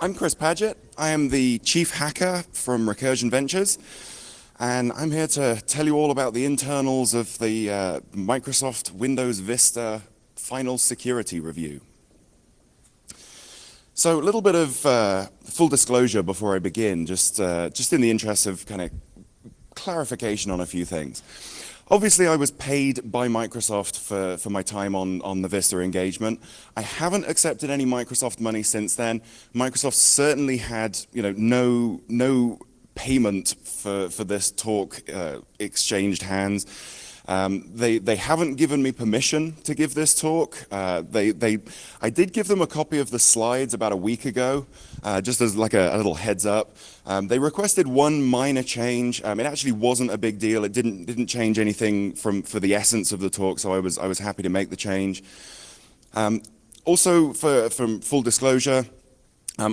I'm Chris Paget. I am the chief hacker from Recursion Ventures, and I'm here to tell you all about the internals of the Microsoft Windows Vista final security review. So a little bit of full disclosure before I begin, just in the interest of kind of clarification on a few things. Obviously, I was paid by Microsoft for my time on the Vista engagement. I haven't accepted any Microsoft money since then. Microsoft certainly had, no payment for this talk exchanged hands. They haven't given me permission to give this talk. I did give them a copy of the slides about a week ago, just as like a little heads up. They requested one minor change. It actually wasn't a big deal. It didn't change anything for the essence of the talk, so I was happy to make the change. Also, from full disclosure,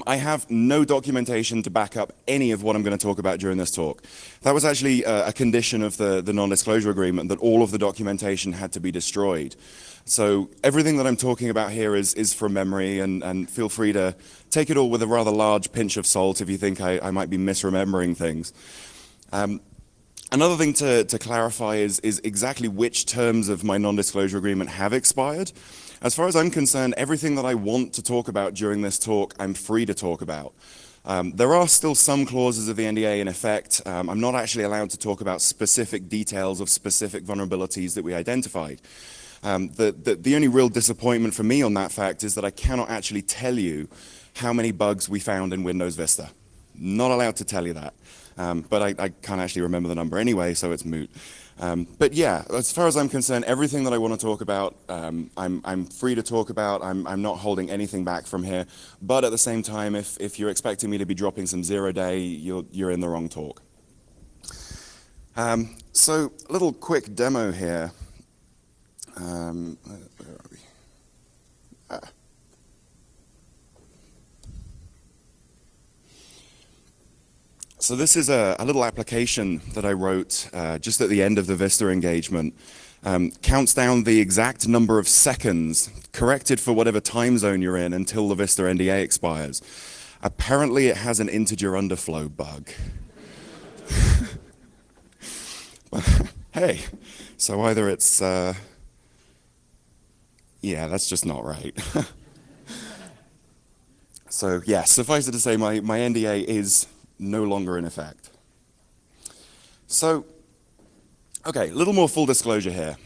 I have no documentation to back up any of what I'm going to talk about during this talk. That was actually a condition of the non-disclosure agreement, that all of the documentation had to be destroyed. So everything that I'm talking about here is from memory, and feel free to take it all with a rather large pinch of salt if you think I might be misremembering things. Another thing to clarify is exactly which terms of my non-disclosure agreement have expired. As far as I'm concerned, everything that I want to talk about during this talk, I'm free to talk about. There are still some clauses of the NDA in effect. I'm not actually allowed to talk about specific details of specific vulnerabilities that we identified. The only real disappointment for me on that fact is that I cannot actually tell you how many bugs we found in Windows Vista. Not allowed to tell you that. But I can't actually remember the number anyway, so it's moot. But yeah, as far as I'm concerned, everything that I want to talk about, I'm free to talk about. I'm not holding anything back from here. But at the same time, if you're expecting me to be dropping some zero-day, you're in the wrong talk. So a little quick demo here. Where are we? So this is a little application that I wrote just at the end of the Vista engagement. Counts down the exact number of seconds, corrected for whatever time zone you're in, until the Vista NDA expires. Apparently it has an integer underflow bug. Hey, so either it's, yeah, that's just not right. So yeah, suffice it to say, my NDA is no longer in effect. So, okay, a little more full disclosure here.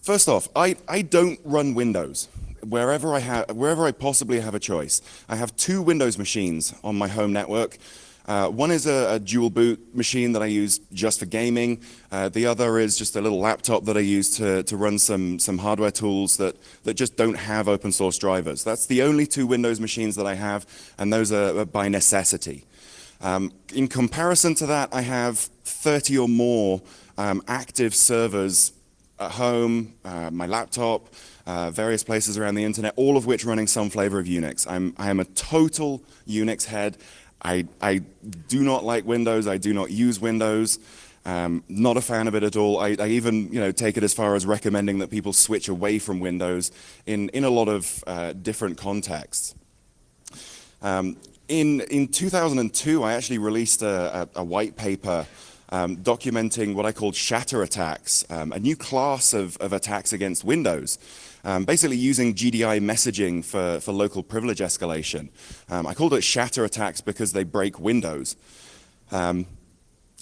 First off, I don't run Windows wherever I possibly have a choice. I have two Windows machines on my home network. One is a dual boot machine that I use just for gaming. The other is just a little laptop that I use to run some hardware tools that just don't have open source drivers. That's the only two Windows machines that I have, and those are by necessity. In comparison to that, I have 30 or more active servers at home, my laptop, various places around the internet, all of which running some flavor of Unix. I am a total Unix head. I do not like Windows. I do not use Windows. Not a fan of it at all. I even take it as far as recommending that people switch away from Windows in a lot of different contexts. In 2002, I actually released a white paper documenting what I called Shatter Attacks, a new class of attacks against Windows, basically using GDI messaging for local privilege escalation. I called it Shatter Attacks because they break Windows.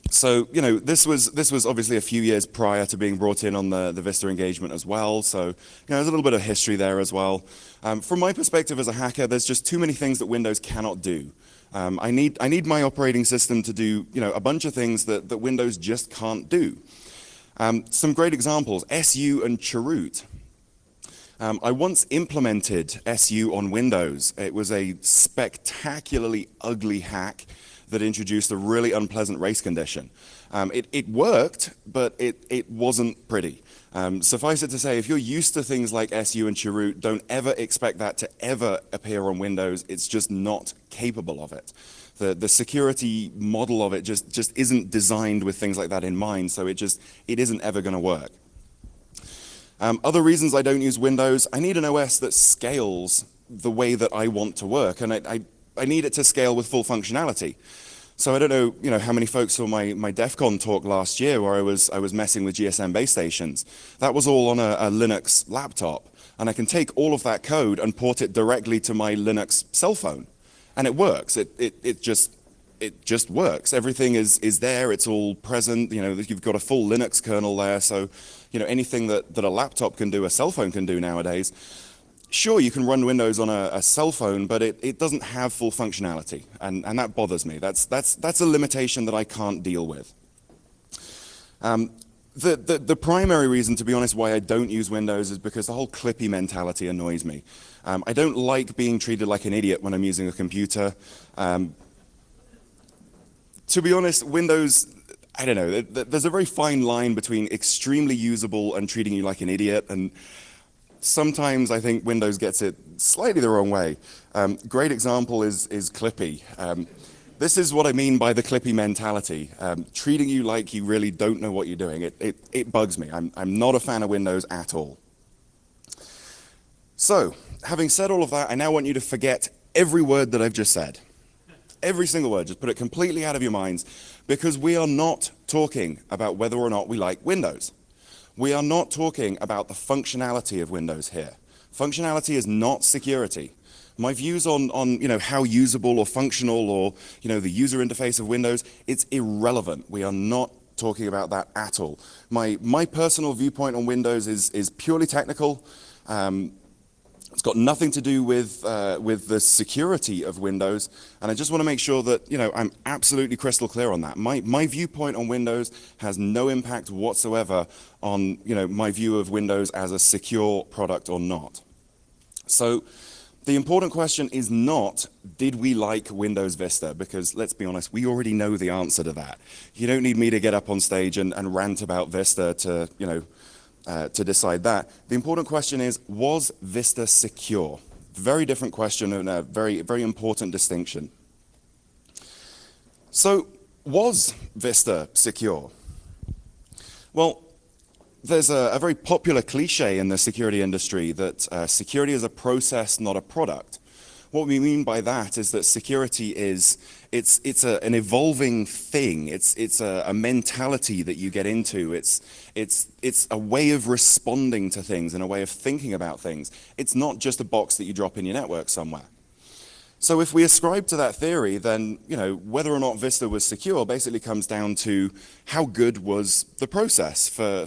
So, this was obviously a few years prior to being brought in on the Vista engagement as well. So, there's a little bit of history there as well. From my perspective as a hacker, there's just too many things that Windows cannot do. I need my operating system to do, a bunch of things that Windows just can't do. Some great examples: SU and chroot. I once implemented SU on Windows. It was a spectacularly ugly hack that introduced a really unpleasant race condition. It worked, but it wasn't pretty. Suffice it to say, if you're used to things like SU and chroot, don't ever expect that to ever appear on Windows. It's just not capable of it. The security model of it just isn't designed with things like that in mind, so it isn't ever going to work. Other reasons I don't use Windows: I need an OS that scales the way that I want to work, and I need it to scale with full functionality. So I don't know, how many folks saw my DEF CON talk last year where I was messing with GSM base stations. That was all on a Linux laptop. And I can take all of that code and port it directly to my Linux cell phone. And it works. It just works. Everything is there. It's all present. You've got a full Linux kernel there. So, anything that a laptop can do, a cell phone can do nowadays. Sure, you can run Windows on a cell phone, but it doesn't have full functionality, and that bothers me. That's a limitation that I can't deal with. The primary reason, to be honest, why I don't use Windows is because the whole clippy mentality annoys me. I don't like being treated like an idiot when I'm using a computer. To be honest, Windows, I don't know, there's a very fine line between extremely usable and treating you like an idiot, and sometimes I think Windows gets it slightly the wrong way. Great example is Clippy. This is what I mean by the Clippy mentality. Treating you like you really don't know what you're doing. It bugs me. I'm not a fan of Windows at all. So, having said all of that, I now want you to forget every word that I've just said. Every single word. Just put it completely out of your minds, because we are not talking about whether or not we like Windows. We are not talking about the functionality of Windows here. Functionality is not security. My views on how usable or functional or the user interface of Windows, it's irrelevant. We are not talking about that at all. My personal viewpoint on Windows is purely technical. It's got nothing to do with the security of Windows, and I just want to make sure that I'm absolutely crystal clear on that. My viewpoint on Windows has no impact whatsoever on my view of Windows as a secure product or not. So the important question is not, did we like Windows Vista? Because let's be honest, we already know the answer to that. You don't need me to get up on stage and rant about Vista to decide that. The important question is, was Vista secure? Very different question and a very, very important distinction. So, was Vista secure? Well, there's a very popular cliche in the security industry that security is a process, not a product. What we mean by that is that security is an evolving thing. It's a mentality that you get into. It's a way of responding to things and a way of thinking about things. It's not just a box that you drop in your network somewhere. So if we ascribe to that theory, then whether or not Vista was secure basically comes down to how good was the process for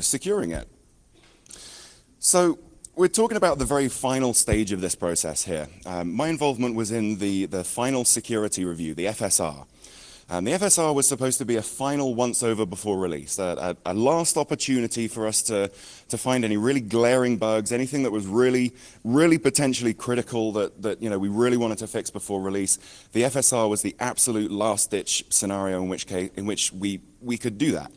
securing it. So we're talking about the very final stage of this process here. My involvement was in the final security review, the FSR. The FSR was supposed to be a final once-over before release, a last opportunity for us to find any really glaring bugs, anything that was really, really potentially critical that we really wanted to fix before release. The FSR was the absolute last-ditch scenario in which we could do that.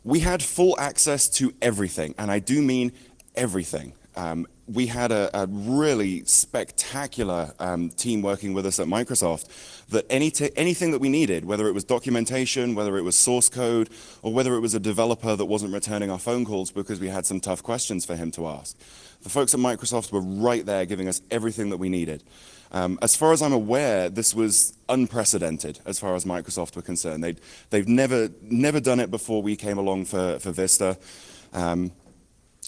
We had full access to everything, and I do mean everything. We had a really spectacular team working with us at Microsoft that anything that we needed, whether it was documentation, whether it was source code, or whether it was a developer that wasn't returning our phone calls because we had some tough questions for him to ask. The folks at Microsoft were right there giving us everything that we needed. As far as I'm aware, this was unprecedented as far as Microsoft were concerned. They've never done it before we came along for Vista.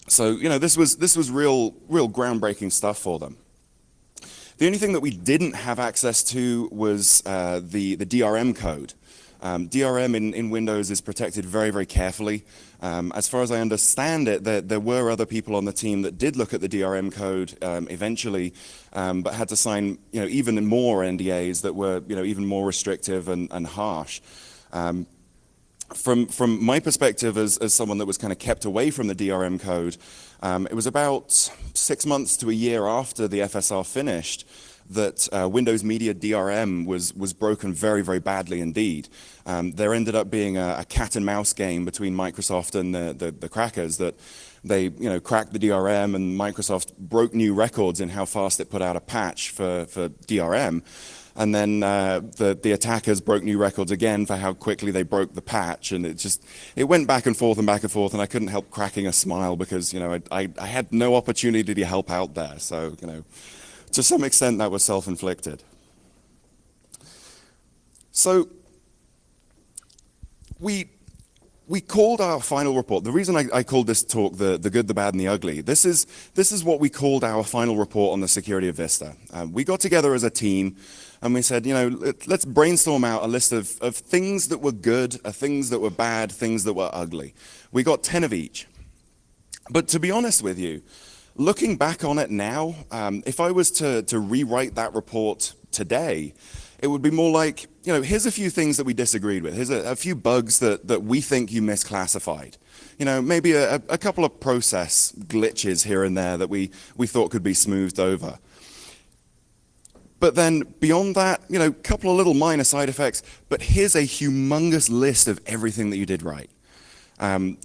So this was real groundbreaking stuff for them. The only thing that we didn't have access to was the DRM code. DRM in Windows is protected very, very carefully. As far as I understand it, there were other people on the team that did look at the DRM code eventually, but had to sign even more NDAs that were even more restrictive and harsh. From my perspective as someone that was kind of kept away from the DRM code, it was about 6 months to a year after the FSR finished that Windows Media DRM was broken very, very badly indeed. There ended up being a cat and mouse game between Microsoft and the crackers that they cracked the DRM, and Microsoft broke new records in how fast it put out a patch for DRM. And then the attackers broke new records again for how quickly they broke the patch, and it went back and forth, and I couldn't help cracking a smile because I had no opportunity to help out there. So to some extent that was self-inflicted. So we called our final report. The reason I called this talk the good, the bad, and the ugly, this is what we called our final report on the security of Vista. We got together as a team and we said, let's brainstorm out a list of things that were good, things that were bad, things that were ugly. We got 10 of each. But to be honest with you, looking back on it now, if I was to rewrite that report today, it would be more like, here's a few things that we disagreed with. Here's a few bugs that we think you misclassified. Maybe a couple of process glitches here and there that we thought could be smoothed over. But then beyond that, a couple of little minor side effects, but here's a humongous list of everything that you did right.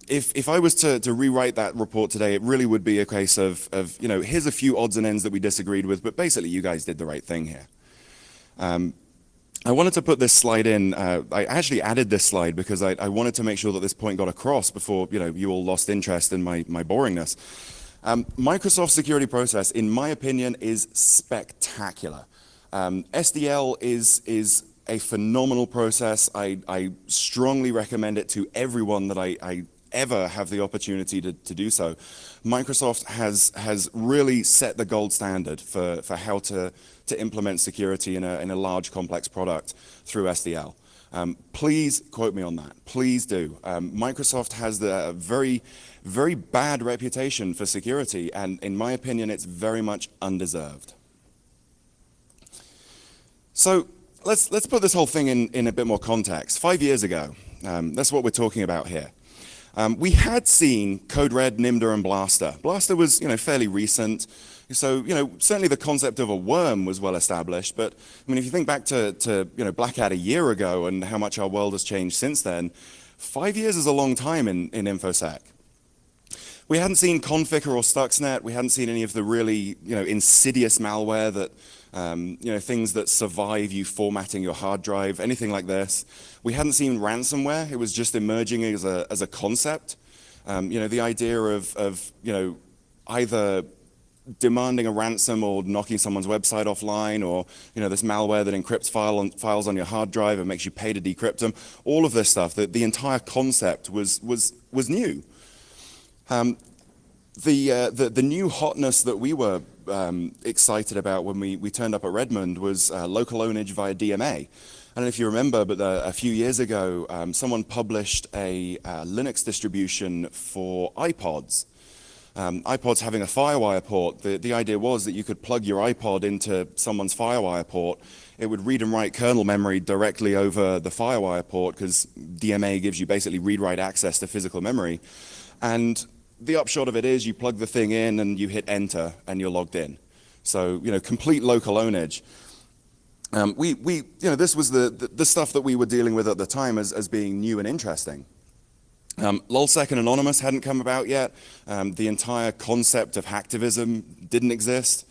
If I was to rewrite that report today, it really would be a case of here's a few odds and ends that we disagreed with, but basically you guys did the right thing here. I wanted to put this slide in. I actually added this slide because I wanted to make sure that this point got across before you all lost interest in my boringness. Microsoft's security process, in my opinion, is spectacular. SDL is a phenomenal process. I strongly recommend it to everyone that I ever have the opportunity to do so. Microsoft has really set the gold standard for how to implement security in a large, complex product through SDL. Please quote me on that. Please do. Microsoft has the very, very bad reputation for security, and in my opinion, it's very much undeserved. So let's put this whole thing in a bit more context. 5 years ago, that's what we're talking about here. We had seen Code Red, Nimda, and Blaster. Blaster was, fairly recent. So, certainly the concept of a worm was well established. But if you think back to Black Hat a year ago and how much our world has changed since then, 5 years is a long time in InfoSec. We hadn't seen Conficker or Stuxnet. We hadn't seen any of the really, insidious malware that, things that survive you formatting your hard drive, anything like this. We hadn't seen ransomware. It was just emerging as a concept. The idea of either demanding a ransom or knocking someone's website offline, or this malware that encrypts files on your hard drive and makes you pay to decrypt them. All of this stuff, the entire concept was new. The new hotness that we were excited about when we turned up at Redmond was local ownage via DMA. I don't know if you remember, but a few years ago, someone published a Linux distribution for iPods. iPods having a FireWire port. The idea was that you could plug your iPod into someone's FireWire port. It would read and write kernel memory directly over the FireWire port, because DMA gives you basically read-write access to physical memory. And the upshot of it is you plug the thing in and you hit enter and you're logged in. So, complete local ownage. This was the stuff that we were dealing with at the time as being new and interesting. LulzSec and Anonymous hadn't come about yet. The entire concept of hacktivism didn't exist.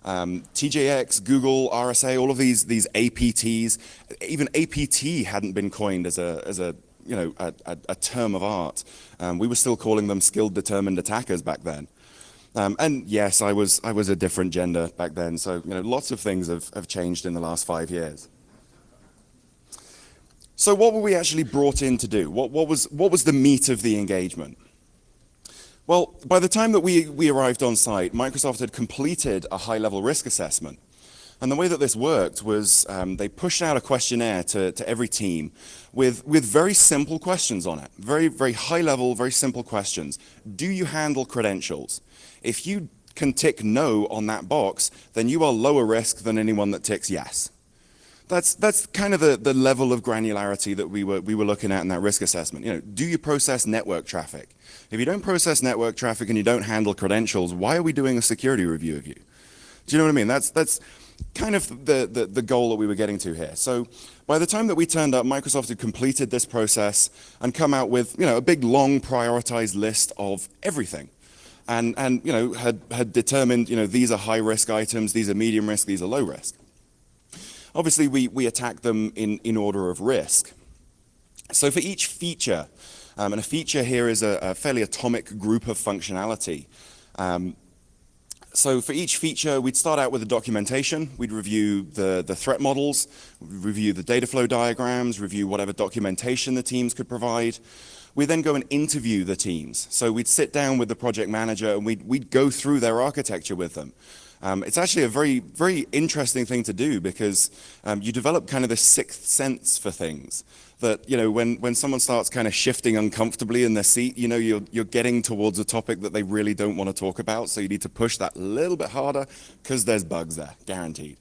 TJX, Google, RSA, all of these APTs, even APT hadn't been coined as a term of art. We were still calling them skilled determined attackers back then. And yes, I was a different gender back then, so lots of things have changed in the last 5 years. So what were we actually brought in to do? What was the meat of the engagement? Well, by the time that we arrived on site, Microsoft had completed a high-level risk assessment. And the way that this worked was they pushed out a questionnaire to every team with very simple questions on it. Very, very high-level, very simple questions. Do you handle credentials? If you can tick no on that box, then you are lower risk than anyone that ticks yes. That's kind of the level of granularity that we were looking at in that risk assessment. Do you process network traffic? If you don't process network traffic and you don't handle credentials, why are we doing a security review of you? Do you know what I mean? That's kind of the goal that we were getting to here. So by the time that we turned up, Microsoft had completed this process and come out with a big, long, prioritized list of everything. And had determined, these are high-risk items, these are medium risk, these are low risk. Obviously, we attack them in order of risk. So for each feature, and a feature here is a fairly atomic group of functionality, So for each feature, we'd start out with the documentation. We'd review the threat models, review the data flow diagrams, review whatever documentation the teams could provide. We then go and interview the teams. So we'd sit down with the project manager and we'd go through their architecture with them. It's actually a very, very interesting thing to do because you develop kind of this sixth sense for things. That, you know, when someone starts kind of shifting uncomfortably in their seat, you know, you're getting towards a topic that they really don't want to talk about, so you need to push that a little bit harder because there's bugs there, guaranteed.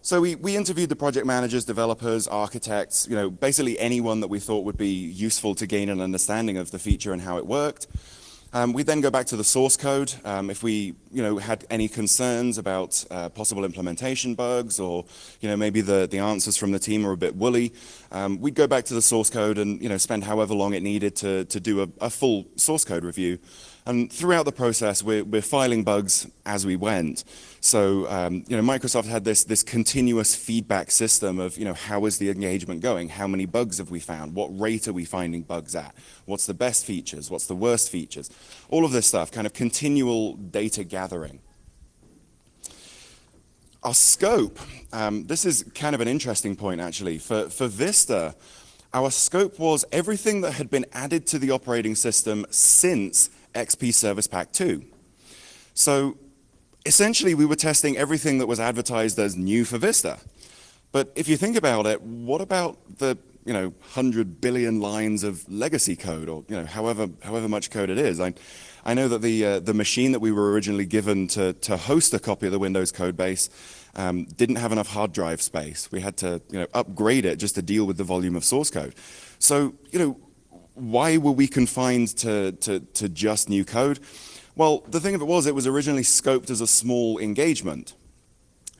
So we interviewed the project managers, developers, architects, you know, basically anyone that we thought would be useful to gain an understanding of the feature and how it worked. We then go back to the source code. If we, you know, had any concerns about possible implementation bugs, or, you know, maybe the answers from the team are a bit woolly, we'd go back to the source code and, you know, spend however long it needed to do a full source code review. And throughout the process, we're filing bugs as we went. So, you know, Microsoft had this continuous feedback system of, you know, how is the engagement going? How many bugs have we found? What rate are we finding bugs at? What's the best features? What's the worst features? All of this stuff, kind of continual data gathering. Our scope, this is kind of an interesting point, actually. For Vista, our scope was everything that had been added to the operating system since XP Service Pack 2. So essentially, we were testing everything that was advertised as new for Vista. But if you think about it, what about the, you know, 100 billion lines of legacy code, or, you know, however much code it is? I know that the machine that we were originally given to host a copy of the Windows code base didn't have enough hard drive space. We had to, you know, upgrade it just to deal with the volume of source code. So, you know, why were we confined to just new code? Well, the thing of it was originally scoped as a small engagement.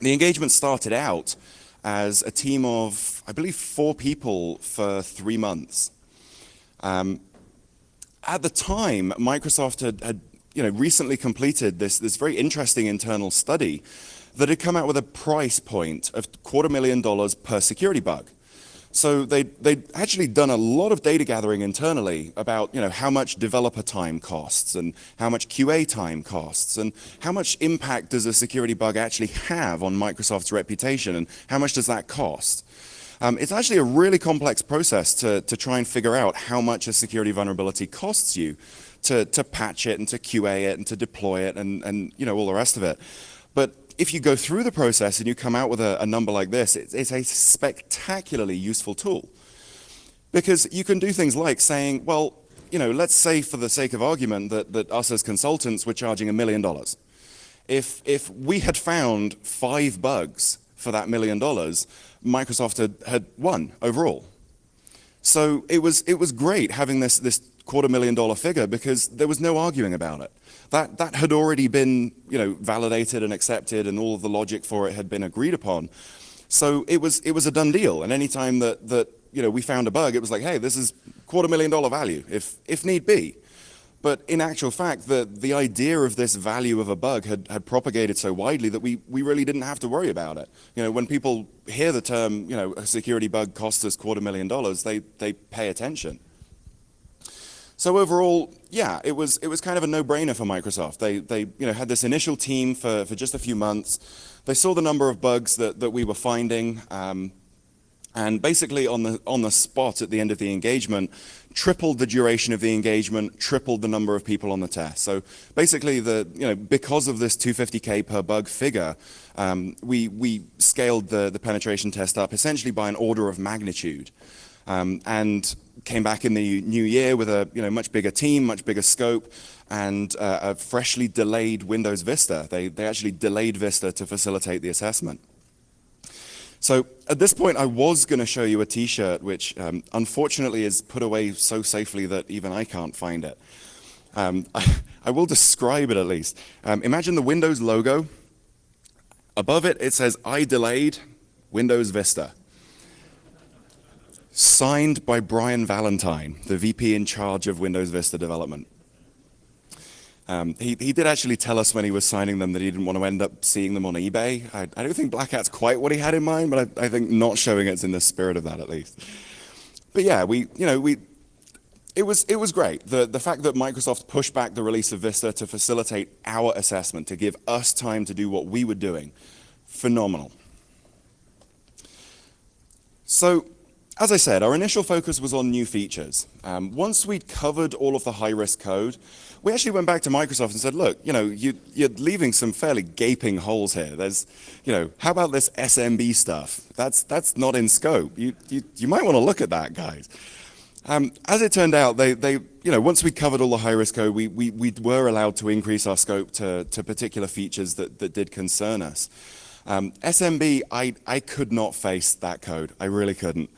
The engagement started out as a team of, I believe, 4 people for 3 months. At the time, Microsoft had you know, recently completed this very interesting internal study that had come out with a price point of $250,000 per security bug. So they'd actually done a lot of data gathering internally about, you know, how much developer time costs and how much QA time costs and how much impact does a security bug actually have on Microsoft's reputation and how much does that cost. It's actually a really complex process to try and figure out how much a security vulnerability costs you to patch it and to QA it and to deploy it and you know, all the rest of it. But if you go through the process and you come out with a number like this, it's a spectacularly useful tool. Because you can do things like saying, well, you know, let's say for the sake of argument that us as consultants were charging $1 million. If we had found 5 bugs for that $1 million, Microsoft had won overall. So it was great having this $250,000 figure because there was no arguing about it. That had already been, you know, validated and accepted, and all of the logic for it had been agreed upon. So it was a done deal. And any time that you know, we found a bug, it was like, hey, this is $250,000 value, if need be. But in actual fact, the idea of this value of a bug had propagated so widely that we really didn't have to worry about it. You know, when people hear the term, you know, a security bug costs us $250,000, they pay attention. So overall, yeah, it was kind of a no-brainer for Microsoft. They you know, had this initial team for just a few months. They saw the number of bugs that we were finding, and basically on the spot at the end of the engagement, tripled the duration of the engagement, tripled the number of people on the test. So basically, you know, because of this $250K per bug figure, we scaled the penetration test up essentially by an order of magnitude. And came back in the new year with a, you know, much bigger team, much bigger scope, and a freshly delayed Windows Vista. They actually delayed Vista to facilitate the assessment. So at this point, I was going to show you a T-shirt, which unfortunately is put away so safely that even I can't find it. I will describe it at least. Imagine the Windows logo. Above it, it says, "I delayed Windows Vista." Signed by Brian Valentine, the VP in charge of Windows Vista development. He did actually tell us when he was signing them that he didn't want to end up seeing them on eBay. I don't think Black Hat's quite what he had in mind, but I think not showing it's in the spirit of that at least. But yeah, it was great. The fact that Microsoft pushed back the release of Vista to facilitate our assessment, to give us time to do what we were doing, phenomenal. So, as I said, our initial focus was on new features. Once we'd covered all of the high-risk code, we actually went back to Microsoft and said, look, you're leaving some fairly gaping holes here. There's, how about this SMB stuff? That's not in scope. You might want to look at that, guys. As it turned out, once we covered all the high-risk code, we were allowed to increase our scope to particular features that did concern us. SMB, I could not face that code. I really couldn't.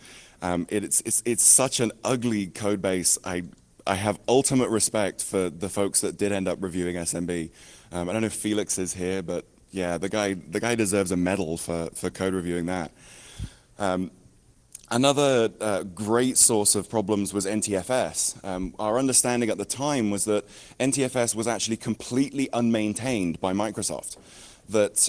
It's such an ugly code base. I have ultimate respect for the folks that did end up reviewing SMB. I don't know if Felix is here, but yeah, the guy deserves a medal for code reviewing that. Another great source of problems was Ntfs. Our understanding at the time was that Ntfs was actually completely unmaintained by Microsoft. That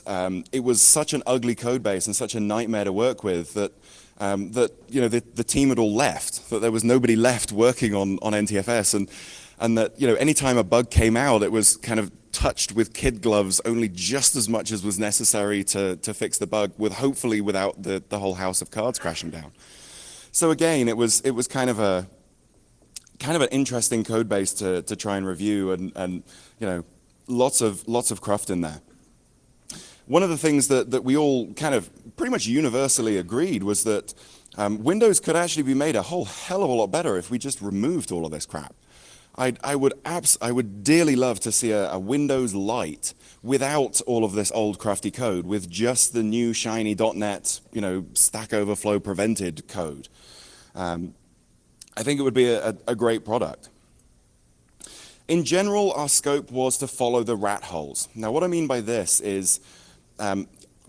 it was such an ugly code base and such a nightmare to work with that the team had all left. That there was nobody left working on Ntfs, and that anytime a bug came out, it was kind of touched with kid gloves only just as much as was necessary to fix the bug, hopefully without the whole house of cards crashing down. So again, it was kind of an interesting code base to try and review, and lots of cruft in there. One of the things that we all kind of pretty much universally agreed was that Windows could actually be made a whole hell of a lot better if we just removed all of this crap. I would dearly love to see a Windows Lite without all of this old crafty code, with just the new shiny .NET, Stack Overflow prevented code. I think it would be a great product. In general, our scope was to follow the rat holes. Now, what I mean by this is,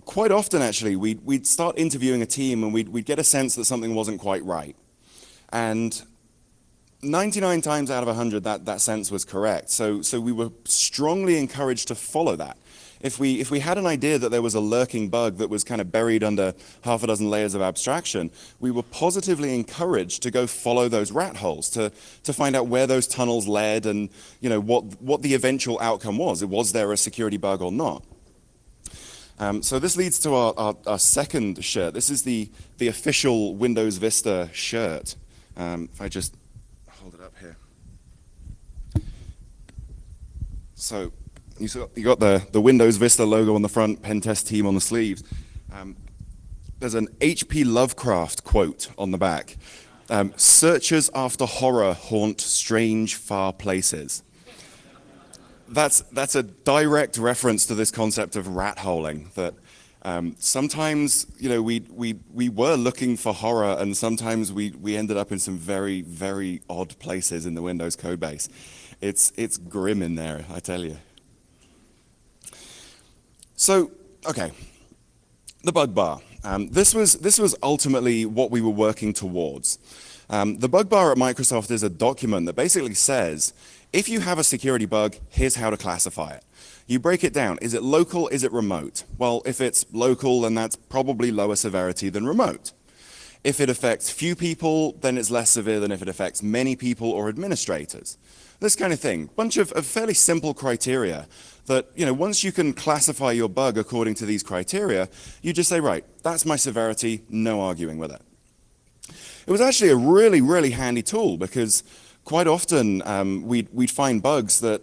quite often actually, we'd start interviewing a team and we'd get a sense that something wasn't quite right. And 99 times out of 100, that sense was correct. So we were strongly encouraged to follow that. If we had an idea that there was a lurking bug that was kind of buried under half a dozen layers of abstraction, we were positively encouraged to go follow those rat holes, to find out where those tunnels led and what the eventual outcome was. Was there a security bug or not? So this leads to our second shirt. This is the official Windows Vista shirt. If I just hold it up here. So you got the Windows Vista logo on the front, pen test team on the sleeves. There's an H.P. Lovecraft quote on the back. Searchers after horror haunt strange, far places. That's a direct reference to this concept of rat holing, that sometimes we were looking for horror, and sometimes we ended up in some very, very odd places in the Windows code base. It's grim in there, I tell you. So, okay, the bug bar. This was ultimately what we were working towards. The bug bar at Microsoft is a document that basically says, if you have a security bug, here's how to classify it. You break it down. Is it local? Is it remote? Well, if it's local, then that's probably lower severity than remote. If it affects few people, then it's less severe than if it affects many people or administrators. This kind of thing. Bunch of fairly simple criteria that, once you can classify your bug according to these criteria, you just say, right, that's my severity, no arguing with it. It was actually a really, really handy tool, because quite often we'd find bugs that,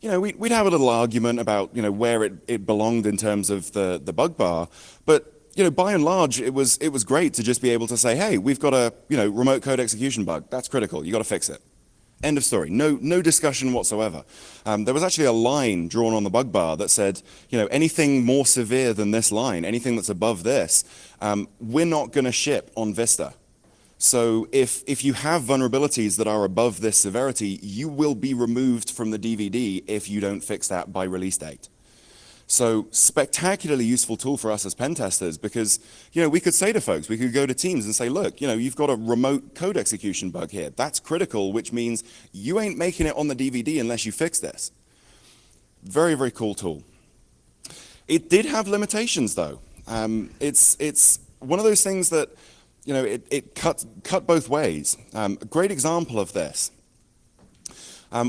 we'd have a little argument about, where it belonged in terms of the bug bar, but by and large, it was great to just be able to say, hey, we've got a remote code execution bug. That's critical. You got to fix it. End of story. No discussion whatsoever. There was actually a line drawn on the bug bar that said, anything more severe than this line, anything that's above this, we're not going to ship on Vista. So if you have vulnerabilities that are above this severity, you will be removed from the DVD if you don't fix that by release date. So spectacularly useful tool for us as pen testers, because we could say to folks, we could go to teams and say, look, you've got a remote code execution bug here. That's critical, which means you ain't making it on the DVD unless you fix this. Very, very cool tool. It did have limitations though. It's one of those things that it cut both ways. A great example of this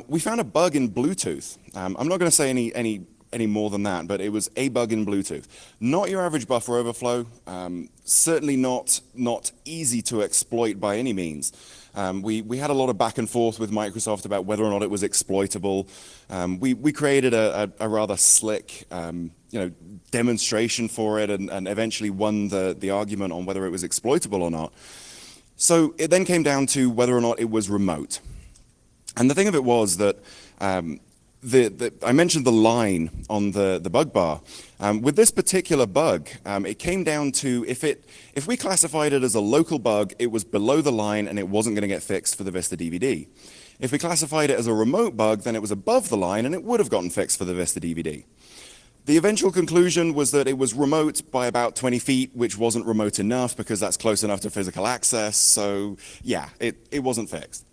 We found a bug in Bluetooth. I'm not going to say any more than that, but it was a bug in Bluetooth. Not your average buffer overflow, certainly not easy to exploit by any means. We had a lot of back and forth with Microsoft about whether or not it was exploitable. We created a rather slick demonstration for it and eventually won the argument on whether it was exploitable or not. So it then came down to whether or not it was remote. And the thing of it was that I mentioned the line on the bug bar. With this particular bug, it came down to if we classified it as a local bug, it was below the line and it wasn't going to get fixed for the Vista DVD. If we classified it as a remote bug, then it was above the line and it would have gotten fixed for the Vista DVD. The eventual conclusion was that it was remote by about 20 feet, which wasn't remote enough because that's close enough to physical access. So yeah, it wasn't fixed.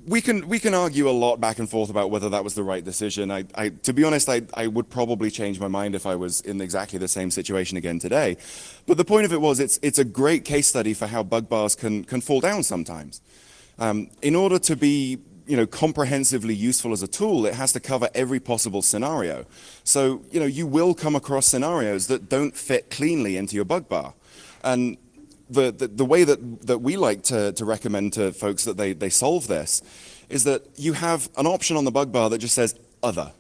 We can argue a lot back and forth about whether that was the right decision. To be honest, I would probably change my mind if I was in exactly the same situation again today. But the point of it was, it's a great case study for how bug bars can fall down sometimes. In order to be comprehensively useful as a tool, it has to cover every possible scenario. So you will come across scenarios that don't fit cleanly into your bug bar, and the way that we like to recommend to folks that they solve this is that you have an option on the bug bar that just says other.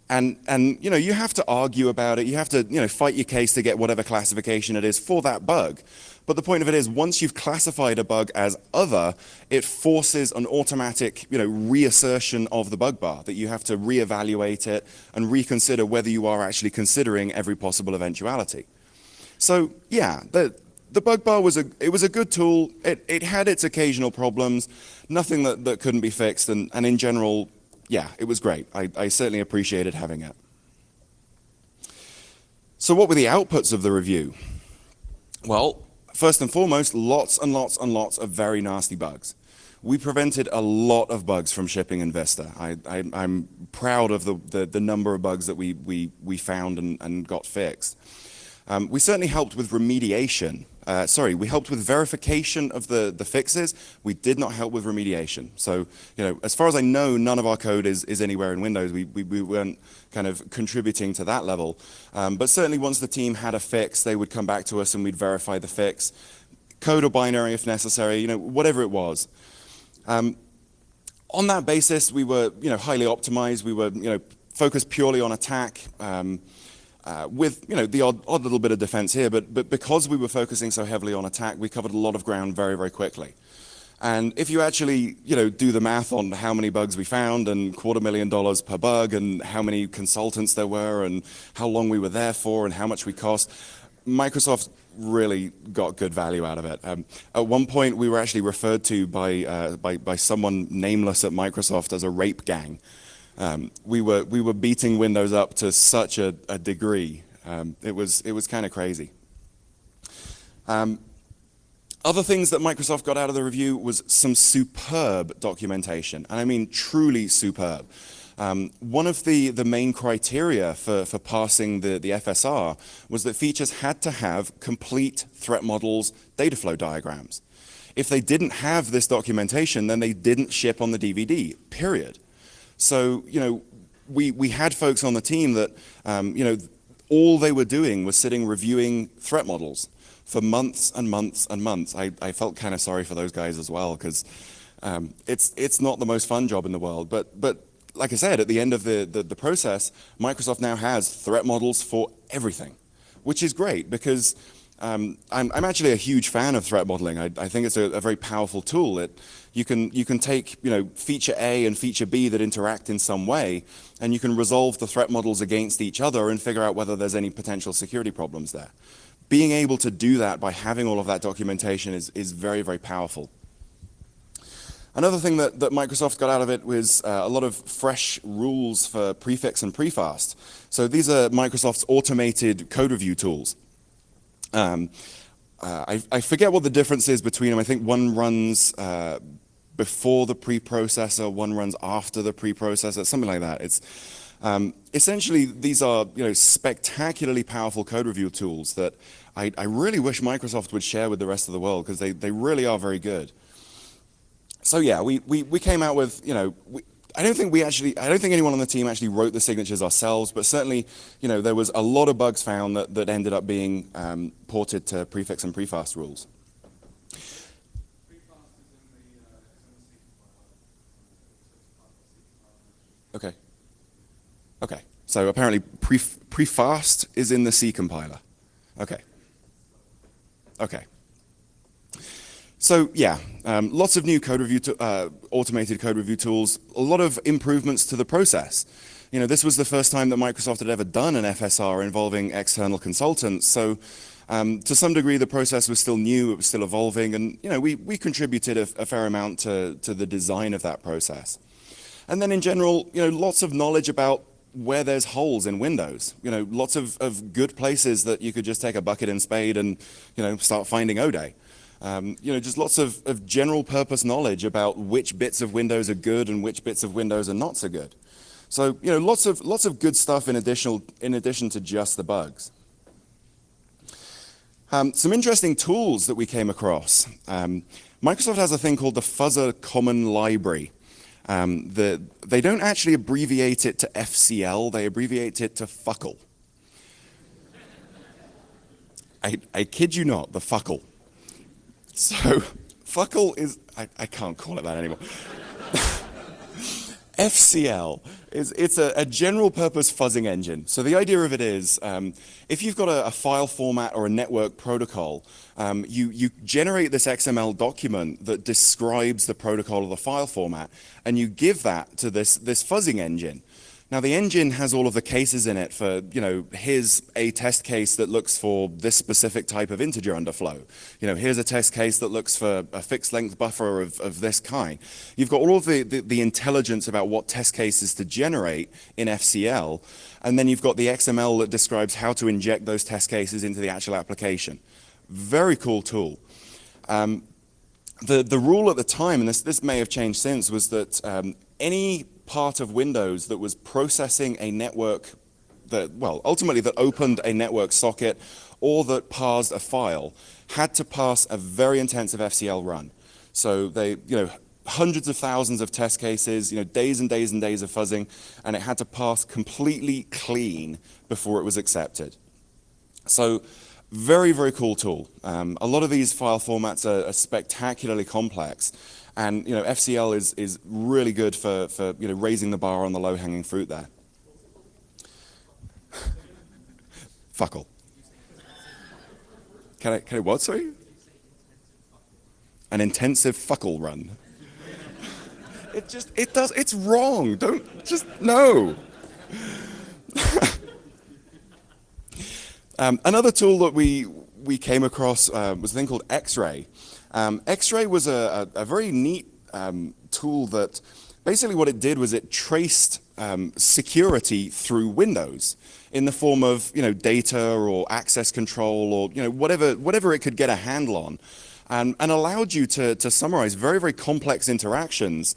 And you have to argue about it. You have to fight your case to get whatever classification it is for that bug. But the point of it is, once you've classified a bug as other, it forces an automatic reassertion of the bug bar, that you have to reevaluate it and reconsider whether you are actually considering every possible eventuality. So yeah, the bug bar was a good tool. It had its occasional problems, nothing that couldn't be fixed, and in general, yeah, it was great. I certainly appreciated having it. So what were the outputs of the review? Well, first and foremost, lots and lots and lots of very nasty bugs. We prevented a lot of bugs from shipping in Vista. I'm proud of the number of bugs that we found and got fixed. We certainly helped with remediation. We helped with verification of the fixes. We did not help with remediation. So, as far as I know, none of our code is anywhere in Windows. We weren't kind of contributing to that level. But certainly once the team had a fix, they would come back to us and we'd verify the fix. Code or binary if necessary, whatever it was. On that basis, we were, highly optimized. We were, focused purely on attack. With the odd little bit of defense here, but because we were focusing so heavily on attack, we covered a lot of ground very, very quickly. And if you actually do the math on how many bugs we found and $250,000 per bug and how many consultants there were and how long we were there for and how much we cost, Microsoft really got good value out of it. At one point, we were actually referred to by someone nameless at Microsoft as a rape gang. We were beating Windows up to such a degree. It was kind of crazy. Other things that Microsoft got out of the review was some superb documentation, and I mean truly superb. One of the main criteria for passing the FSR was that features had to have complete threat models data flow diagrams. If they didn't have this documentation, then they didn't ship on the DVD, period. So, we had folks on the team that, all they were doing was sitting reviewing threat models for months and months and months. I felt kind of sorry for those guys as well, because it's not the most fun job in the world. But like I said, at the end of the process, Microsoft now has threat models for everything, which is great because I'm actually a huge fan of threat modeling. I think it's a very powerful tool. You can take feature A and feature B that interact in some way, and you can resolve the threat models against each other and figure out whether there's any potential security problems there. Being able to do that by having all of that documentation is very, very powerful. Another thing that Microsoft got out of it was a lot of fresh rules for prefix and prefast. So these are Microsoft's automated code review tools. I forget what the difference is between them. I think one runs before the preprocessor, one runs after the preprocessor, something like that. It's essentially, these are spectacularly powerful code review tools that I really wish Microsoft would share with the rest of the world, because they really are very good. So yeah, we came out with, I don't think anyone on the team actually wrote the signatures ourselves, but certainly, there was a lot of bugs found that ended up being ported to prefix and prefast rules. Okay. Okay. So apparently prefast is in the C compiler. Okay. Okay. So yeah, lots of new code review, automated code review tools, a lot of improvements to the process. This was the first time that Microsoft had ever done an FSR involving external consultants. So to some degree, the process was still new, it was still evolving, and we contributed a fair amount to the design of that process. And then in general, lots of knowledge about where there's holes in Windows. Lots of good places that you could just take a bucket and spade and start finding O-Day. Just lots of general purpose knowledge about which bits of Windows are good and which bits of Windows are not so good. So, lots of good stuff in addition to just the bugs. Some interesting tools that we came across. Microsoft has a thing called the Fuzzer Common Library. They don't actually abbreviate it to FCL, they abbreviate it to FUCL. I kid you not, the FUCL. So, FUCL is, I can't call it that anymore. FCL it's a general purpose fuzzing engine. So the idea of it is, if you've got a file format or a network protocol, you generate this XML document that describes the protocol of the file format, and you give that to this fuzzing engine. Now the engine has all of the cases in it for, here's a test case that looks for this specific type of integer underflow. Here's a test case that looks for a fixed length buffer of this kind. You've got all of the intelligence about what test cases to generate in FCL, and then you've got the XML that describes how to inject those test cases into the actual application. Very cool tool. The rule at the time, and this may have changed since, was that any part of Windows that was processing a network ultimately that opened a network socket or that parsed a file had to pass a very intensive FCL run. So they, hundreds of thousands of test cases, days and days and days of fuzzing, and it had to pass completely clean before it was accepted. So very, very cool tool. A lot of these file formats are spectacularly complex. And FCL is really good for raising the bar on the low-hanging fruit there. FUCL. Can I what, sorry? An intensive FUCL run. It's wrong. No. Another tool that we came across was a thing called X-Ray. X-Ray was a very neat tool that basically what it did was it traced security through Windows in the form of data or access control or whatever it could get a handle on, and allowed you to summarize very, very complex interactions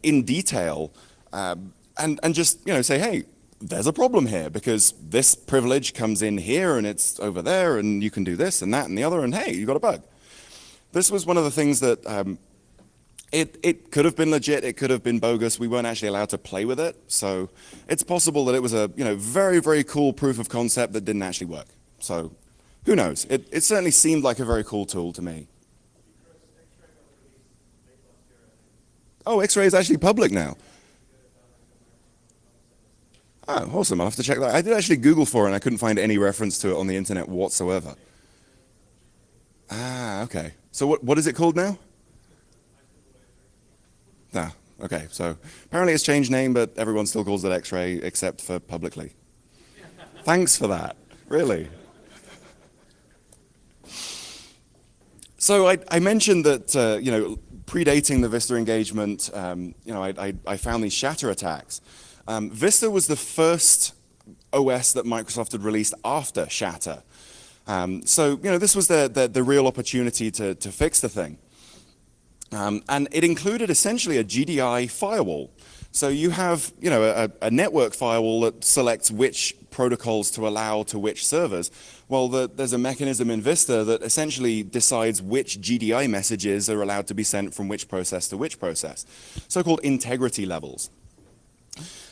in detail and just say, hey, there's a problem here because this privilege comes in here and it's over there and you can do this and that and the other and hey, you got a bug. This was one of the things that it could have been legit, it could have been bogus. We weren't actually allowed to play with it, so it's possible that it was a very, very cool proof of concept that didn't actually work. So who knows? It certainly seemed like a very cool tool to me. Oh, X-Ray is actually public now. Oh, awesome! I'll have to check that. I did actually Google for it, and I couldn't find any reference to it on the internet whatsoever. Ah, okay. So what is it called now? Ah, okay. So apparently it's changed name, but everyone still calls it X-Ray except for publicly. Thanks for that. Really. So I mentioned that predating the Vista engagement, I found these Shatter attacks. Vista was the first OS that Microsoft had released after Shatter. So this was the real opportunity to fix the thing. And it included essentially a GDI firewall. So you have, a network firewall that selects which protocols to allow to which servers. Well, there's a mechanism in Vista that essentially decides which GDI messages are allowed to be sent from which process to which process, so-called integrity levels.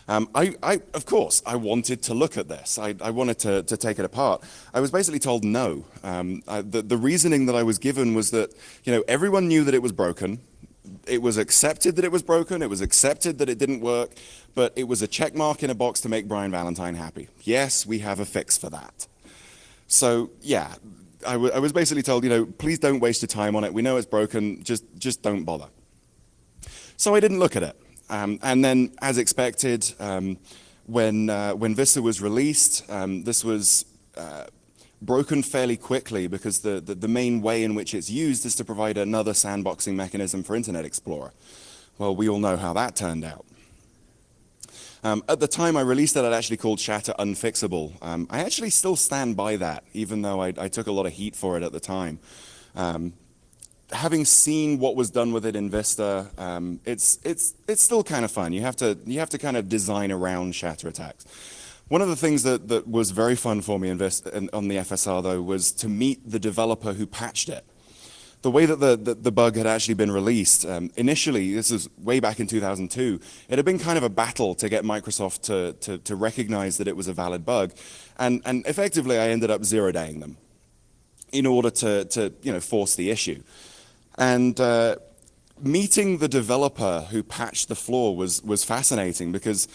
Of course, I wanted to look at this. I wanted to take it apart. I was basically told no. The reasoning that I was given was that, everyone knew that it was broken. It was accepted that it was broken. It was accepted that it didn't work, but it was a check mark in a box to make Brian Valentine happy. Yes, we have a fix for that. So yeah, I was basically told, please don't waste your time on it. We know it's broken. Just don't bother. So I didn't look at it. And then, as expected, when Vista was released, this was broken fairly quickly because the main way in which it's used is to provide another sandboxing mechanism for Internet Explorer. Well, we all know how that turned out. At the time I released it, I'd actually called Shatter unfixable. I actually still stand by that, even though I took a lot of heat for it at the time. Having seen what was done with it in Vista, it's still kind of fun. You have to kind of design around Shatter Attacks. One of the things that was very fun for me on the FSR, though, was to meet the developer who patched it. The way that the bug had actually been released, initially, this was way back in 2002, it had been kind of a battle to get Microsoft to recognize that it was a valid bug. And effectively, I ended up zero-daying them in order to force the issue. And meeting the developer who patched the flaw was fascinating because,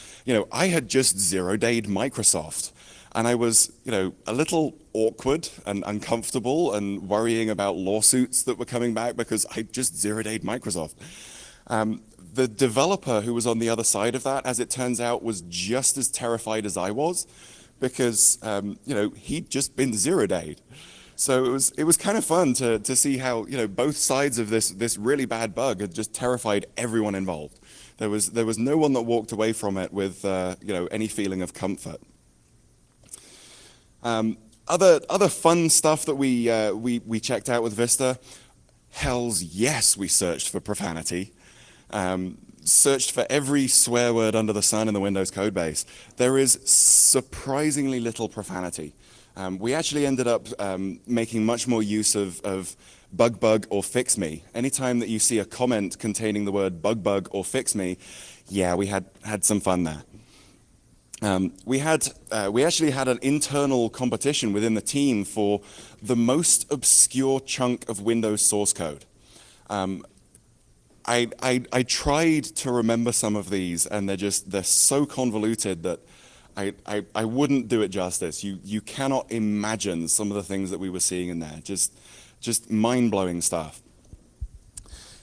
I had just zero-dayed Microsoft. And I was, a little awkward and uncomfortable and worrying about lawsuits that were coming back because I just zero-dayed Microsoft. The developer who was on the other side of that, as it turns out, was just as terrified as I was because, he'd just been zero-dayed. So it was kind of fun to see how, both sides of this really bad bug had just terrified everyone involved. There was no one that walked away from it with, any feeling of comfort. Other fun stuff that we checked out with Vista, hells yes, we searched for profanity. Searched for every swear word under the sun in the Windows code base. There is surprisingly little profanity. We actually ended up making much more use of bug or fix me. Anytime that you see a comment containing the word bug or fix me, yeah, we had some fun there. We actually had an internal competition within the team for the most obscure chunk of Windows source code. I tried to remember some of these, and they're so convoluted that I wouldn't do it justice. You cannot imagine some of the things that we were seeing in there. Just mind-blowing stuff.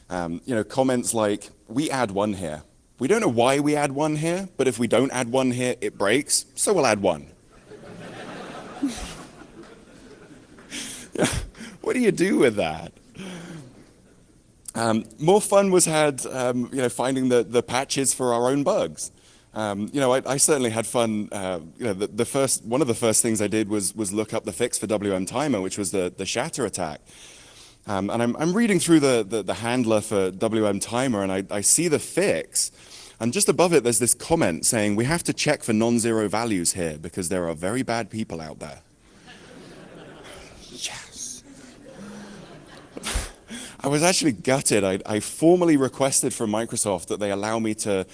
Comments like, we add one here. We don't know why we add one here, but if we don't add one here, it breaks, so we'll add one. Yeah, what do you do with that? More fun was had, finding the patches for our own bugs. I certainly had fun. One of the first things I did was look up the fix for WM Timer, which was the Shatter attack. And I'm reading through the handler for WM Timer, and I see the fix. And just above it, there's this comment saying, we have to check for non-zero values here because there are very bad people out there. Yes. I was actually gutted. I formally requested from Microsoft that they allow me to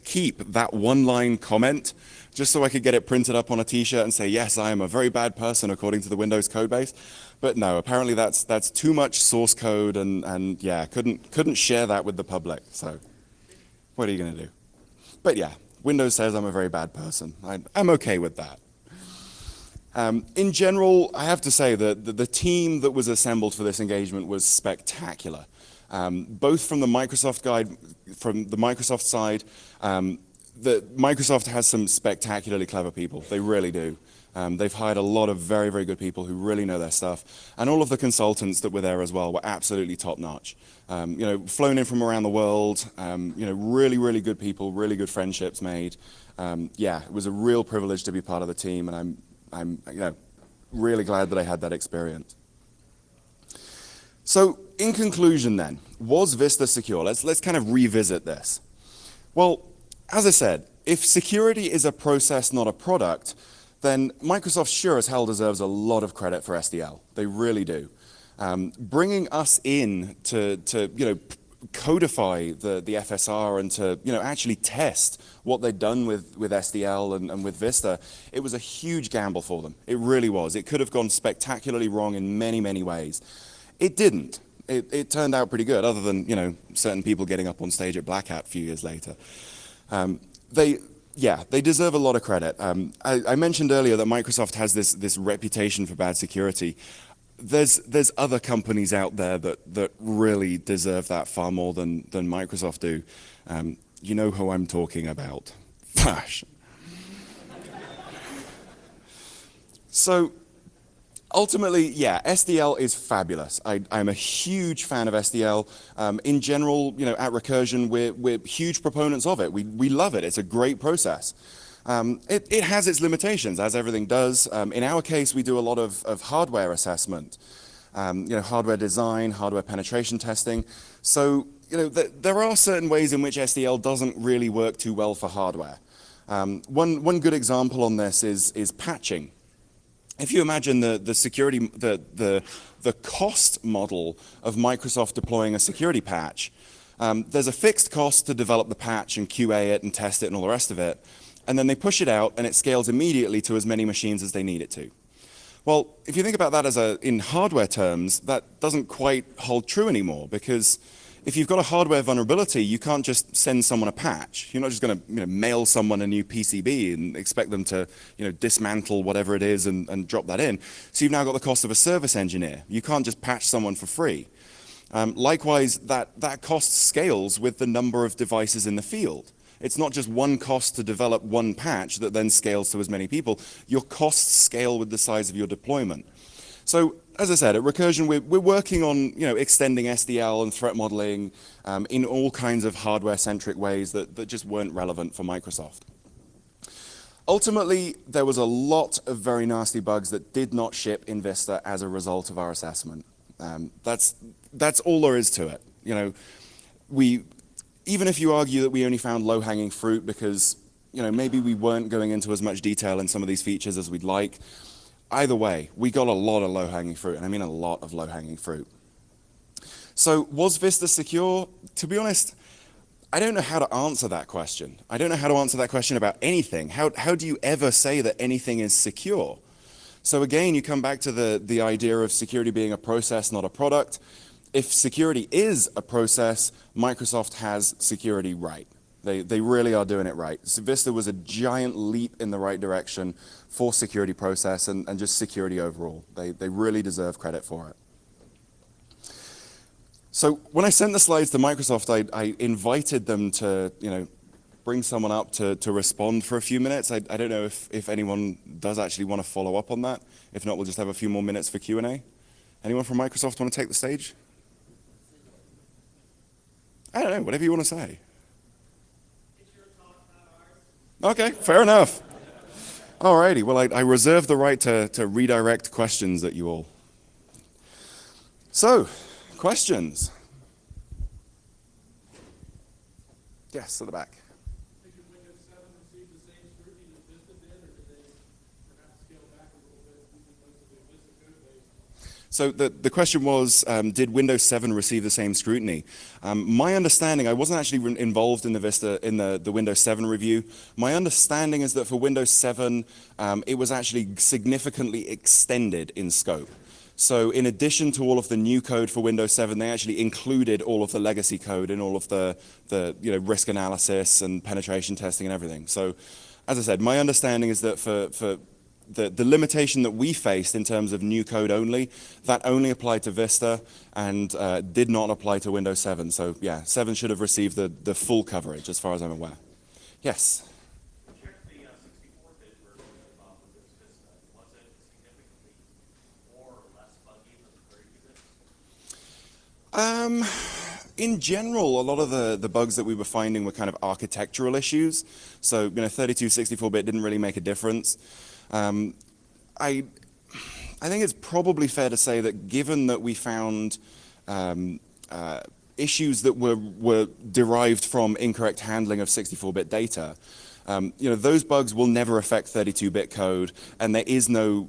keep that one-line comment just so I could get it printed up on a t-shirt and say, yes, I am a very bad person according to the Windows code base. But no, apparently that's too much source code and yeah, couldn't share that with the public. So what are you going to do? But yeah, Windows says I'm a very bad person. I'm okay with that. In general, I have to say that the team that was assembled for this engagement was spectacular. Both from the Microsoft side, Microsoft has some spectacularly clever people. They really do. They've hired a lot of very, very good people who really know their stuff. And all of the consultants that were there as well were absolutely top-notch. Flown in from around the world, really, really good people, really good friendships made. Yeah, it was a real privilege to be part of the team, and I'm really glad that I had that experience. So, in conclusion then, was Vista secure? Let's kind of revisit this. Well, as I said, if security is a process, not a product, then Microsoft sure as hell deserves a lot of credit for SDL. They really do. Bringing us in to codify the FSR and to actually test what they'd done with SDL and with Vista, it was a huge gamble for them. It really was. It could have gone spectacularly wrong in many, many ways. It didn't. It turned out pretty good, other than certain people getting up on stage at Black Hat a few years later. They deserve a lot of credit. I mentioned earlier that Microsoft has this reputation for bad security. There's other companies out there that really deserve that far more than Microsoft do. You know who I'm talking about. Flash. So ultimately, yeah, SDL is fabulous. I'm a huge fan of SDL. In general, at Recursion, we're huge proponents of it. We love it. It's a great process. It has its limitations, as everything does. In our case, we do a lot of hardware assessment, hardware design, hardware penetration testing. So, there are certain ways in which SDL doesn't really work too well for hardware. One good example on this is patching. If you imagine the security, the cost model of Microsoft deploying a security patch, there's a fixed cost to develop the patch and QA it and test it and all the rest of it. And then they push it out and it scales immediately to as many machines as they need it to. Well, if you think about that in hardware terms, that doesn't quite hold true anymore, because if you've got a hardware vulnerability, you can't just send someone a patch. You're not just going to mail someone a new PCB and expect them to dismantle whatever it is and drop that in. So you've now got the cost of a service engineer. You can't just patch someone for free. Likewise, that cost scales with the number of devices in the field. It's not just one cost to develop one patch that then scales to as many people. Your costs scale with the size of your deployment. So, as I said, at Recursion, we're working on extending SDL and threat modeling in all kinds of hardware-centric ways that just weren't relevant for Microsoft. Ultimately, there was a lot of very nasty bugs that did not ship in Vista as a result of our assessment. That's all there is to it. Even if you argue that we only found low-hanging fruit because maybe we weren't going into as much detail in some of these features as we'd like, either way, we got a lot of low-hanging fruit, and I mean a lot of low-hanging fruit. So was Vista secure? To be honest, I don't know how to answer that question. I don't know how to answer that question about anything. How do you ever say that anything is secure? So again, you come back to the idea of security being a process, not a product. If security is a process, Microsoft has security right. They really are doing it right. So Vista was a giant leap in the right direction for security process and just security overall. They really deserve credit for it. So when I sent the slides to Microsoft, I invited them to bring someone up to respond for a few minutes. I don't know if anyone does actually want to follow up on that. If not, we'll just have a few more minutes for Q&A. Anyone from Microsoft want to take the stage? I don't know, whatever you want to say. It's your talk, not ours. Okay, fair enough. Alrighty, well, I reserve the right to redirect questions at you all. So, questions? Yes, at the back. Did Windows 7 receive the same scrutiny that Vista did, or did they perhaps scale back a little bit using most of the Vista code base? So the question was, did Windows 7 receive the same scrutiny? My understanding, I wasn't actually involved in the Windows 7 review. My understanding is that for Windows 7, it was actually significantly extended in scope. So in addition to all of the new code for Windows 7, they actually included all of the legacy code and all of the risk analysis and penetration testing and everything. So as I said, my understanding is that for the limitation that we faced in terms of new code only, that only applied to Vista and did not apply to Windows 7. So yeah, 7 should have received the full coverage as far as I'm aware. Yes? Check the 64-bit version of Windows Vista. Was it significantly more or less buggy than 32-bit? In general, a lot of the bugs that we were finding were kind of architectural issues. So 32, 64-bit didn't really make a difference. I think it's probably fair to say that given that we found issues that were derived from incorrect handling of 64-bit data, those bugs will never affect 32-bit code, and there is no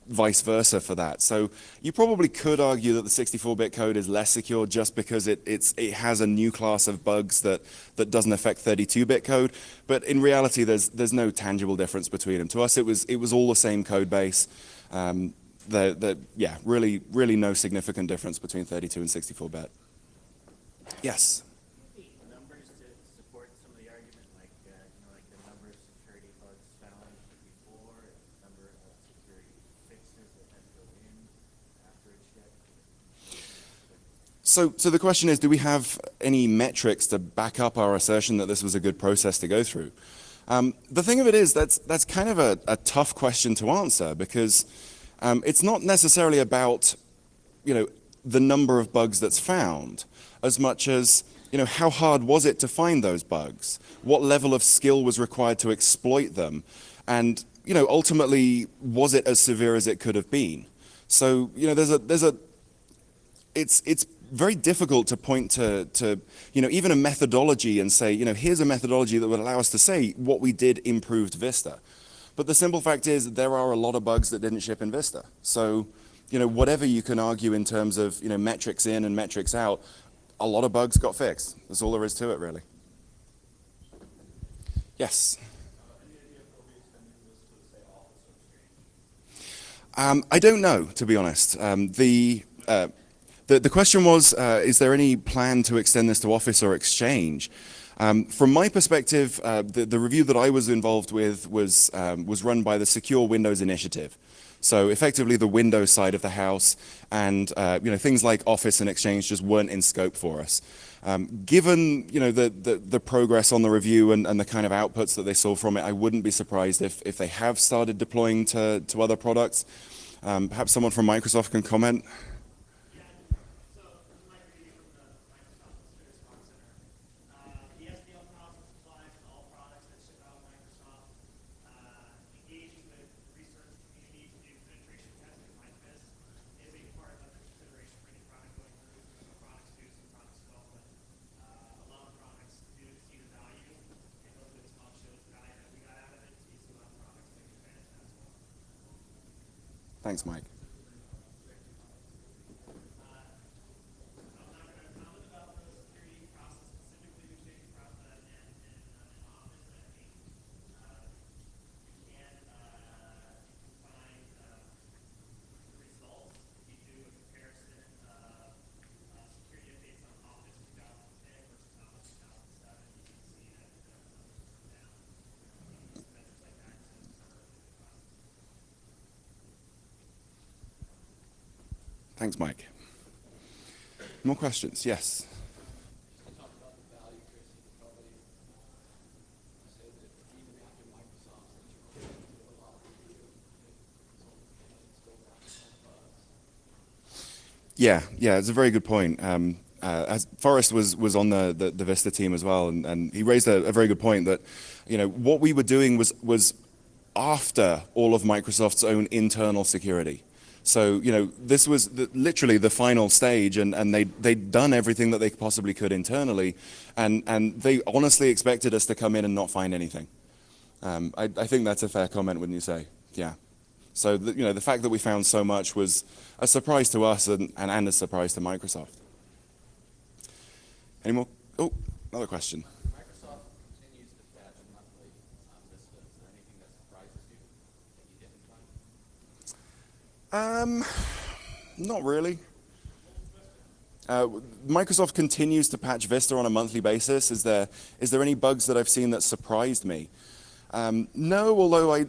vice versa for that. So you probably could argue that the 64-bit code is less secure just because it has a new class of bugs that doesn't affect 32-bit code. But in reality, there's no tangible difference between them. To us, it was all the same code base. Really no significant difference between 32 and 64-bit. Yes. Numbers to support some of the argument, like the number of security bugs found before, number of security fixes that had to go in after it's checked. So the question is, do we have any metrics to back up our assertion that this was a good process to go through? The thing of it is, that's kind of a tough question to answer, because it's not necessarily about the number of bugs that's found, as much as how hard was it to find those bugs? What level of skill was required to exploit them? And ultimately, was it as severe as it could have been? So it's very difficult to point to even a methodology and say, here's a methodology that would allow us to say what we did improved Vista. But the simple fact is there are a lot of bugs that didn't ship in Vista. So whatever you can argue in terms of metrics in and metrics out, a lot of bugs got fixed. That's all there is to it, really. Yes. I don't know, to be honest. The question was, is there any plan to extend this to Office or Exchange? From my perspective, the review that I was involved with was run by the Secure Windows Initiative. So effectively the Windows side of the house, and things like Office and Exchange just weren't in scope for us. Given the progress on the review and the kind of outputs that they saw from it, I wouldn't be surprised if they have started deploying to other products. Perhaps someone from Microsoft can comment. Thanks, Mike. Thanks, Mike. More questions? Yes. Yeah, it's a very good point. As Forrest was on the Vista team as well, and he raised a very good point that what we were doing was after all of Microsoft's own internal security. So this was literally the final stage, and they'd done everything that they possibly could internally, and they honestly expected us to come in and not find anything. I think that's a fair comment, wouldn't you say? Yeah. So the fact that we found so much was a surprise to us and a surprise to Microsoft. Any more? Oh, another question. Microsoft continues to patch monthly on Vista. Is there anything that surprises you that you didn't find? Not really. Microsoft continues to patch Vista on a monthly basis. Is there any bugs that I've seen that surprised me? No, although I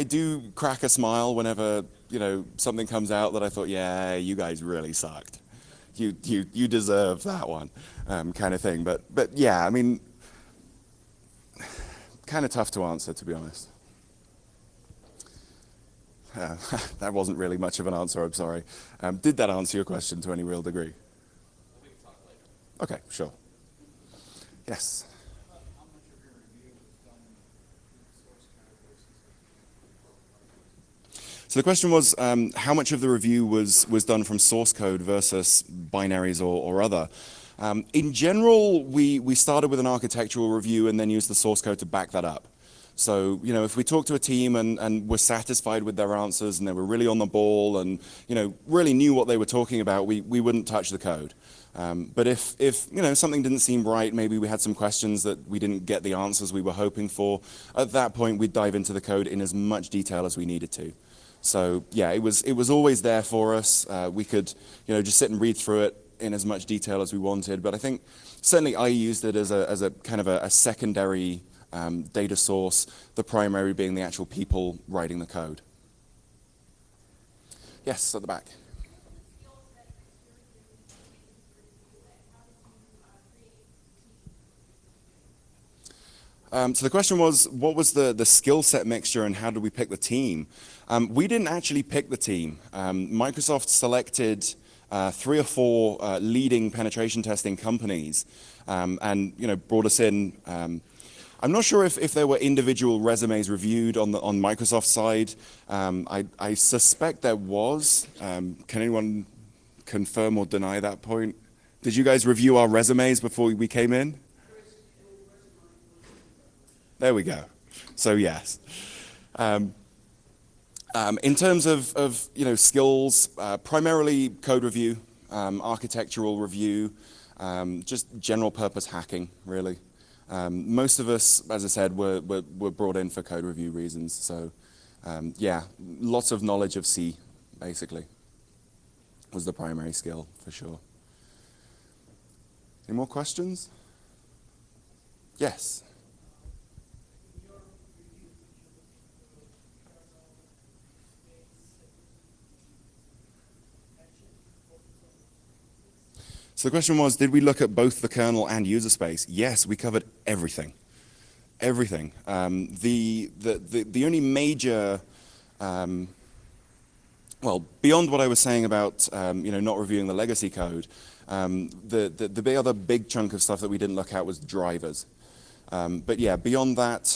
do crack a smile whenever something comes out that I thought, yeah, you guys really sucked. You deserve that one, kind of thing. But yeah, I mean, kind of tough to answer, to be honest. That wasn't really much of an answer, I'm sorry. Did that answer your question to any real degree? We can talk later. Okay, sure. Yes. How much of your review was done in source code? So the question was, how much of the review was done from source code versus binaries or other? In general, we started with an architectural review and then used the source code to back that up. So, if we talked to a team and were satisfied with their answers and they were really on the ball and, really knew what they were talking about, we wouldn't touch the code. But if something didn't seem right, maybe we had some questions that we didn't get the answers we were hoping for, at that point we'd dive into the code in as much detail as we needed to. So yeah, it was always there for us. We could just sit and read through it in as much detail as we wanted. But I think certainly I used it as a kind of a secondary data source, the primary being the actual people writing the code. Yes, at the back. So the question was, what was the skill set mixture and how did we pick the team? We didn't actually pick the team. Microsoft selected 3 or 4 leading penetration testing companies and brought us in. I'm not sure if there were individual resumes reviewed on Microsoft's side. I suspect there was. Can anyone confirm or deny that point? Did you guys review our resumes before we came in? There we go. So yes. In terms of skills, primarily code review, architectural review, just general purpose hacking, really. Most of us, as I said, were brought in for code review reasons. So yeah, lots of knowledge of C, basically, was the primary skill for sure. Any more questions? Yes. So the question was, did we look at both the kernel and user space? Yes, we covered everything. Everything. The only major, well, beyond what I was saying about not reviewing the legacy code, the other big chunk of stuff that we didn't look at was drivers. But yeah, beyond that,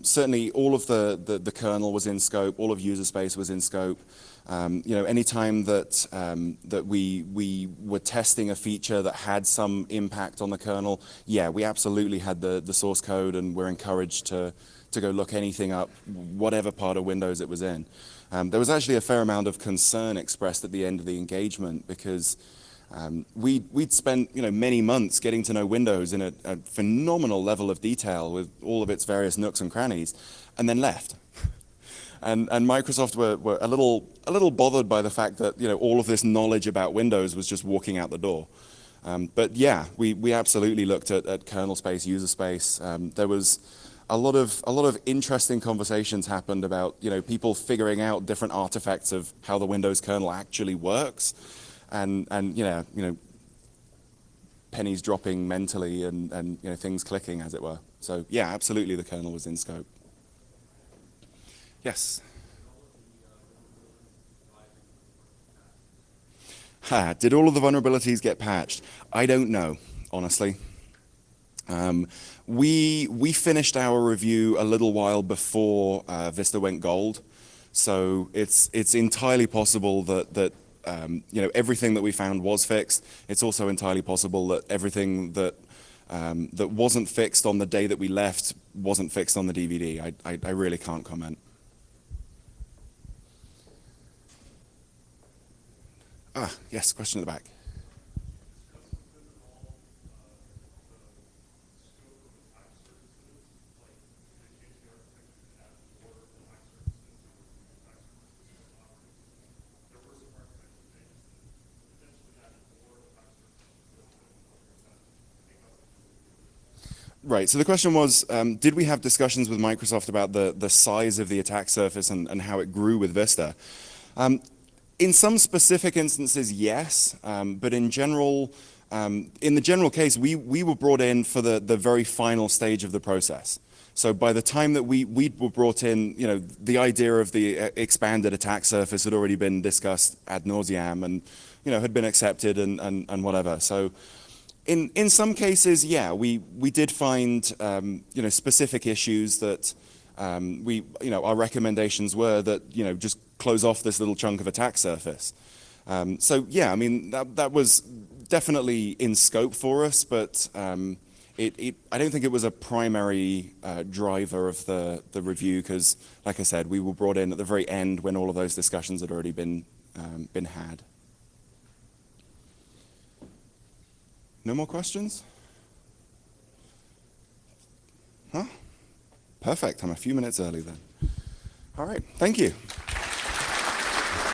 certainly all of the kernel was in scope, all of user space was in scope. Anytime that we were testing a feature that had some impact on the kernel, yeah, we absolutely had the source code and we're encouraged to go look anything up, whatever part of Windows it was in. There was actually a fair amount of concern expressed at the end of the engagement because we'd spent many months getting to know Windows in a phenomenal level of detail with all of its various nooks and crannies, and then left. And Microsoft were a little bothered by the fact that all of this knowledge about Windows was just walking out the door. But yeah, we absolutely looked at kernel space, user space. There was a lot of interesting conversations happened about people figuring out different artifacts of how the Windows kernel actually works, and pennies dropping mentally and things clicking as it were. So yeah, absolutely the kernel was in scope. Yes. Did all of the vulnerabilities get patched? I don't know, honestly. We finished our review a little while before Vista went gold, so it's entirely possible that everything that we found was fixed. It's also entirely possible that everything that wasn't fixed on the day that we left wasn't fixed on the DVD. I really can't comment. Yes, question at the back. Right, so the question was, did we have discussions with Microsoft about the size of the attack surface and how it grew with Vista? In some specific instances, yes, but in general, in the general case, we were brought in for the very final stage of the process. So by the time that we were brought in, the idea of the expanded attack surface had already been discussed ad nauseam and, had been accepted and whatever. So in some cases, yeah, we did find, specific issues that our recommendations were that, just close off this little chunk of attack surface. So yeah, I mean, that was definitely in scope for us, but I don't think it was a primary driver of the review because, like I said, we were brought in at the very end when all of those discussions had already been had. No more questions? Huh? Perfect. I'm a few minutes early then. All right. Thank you.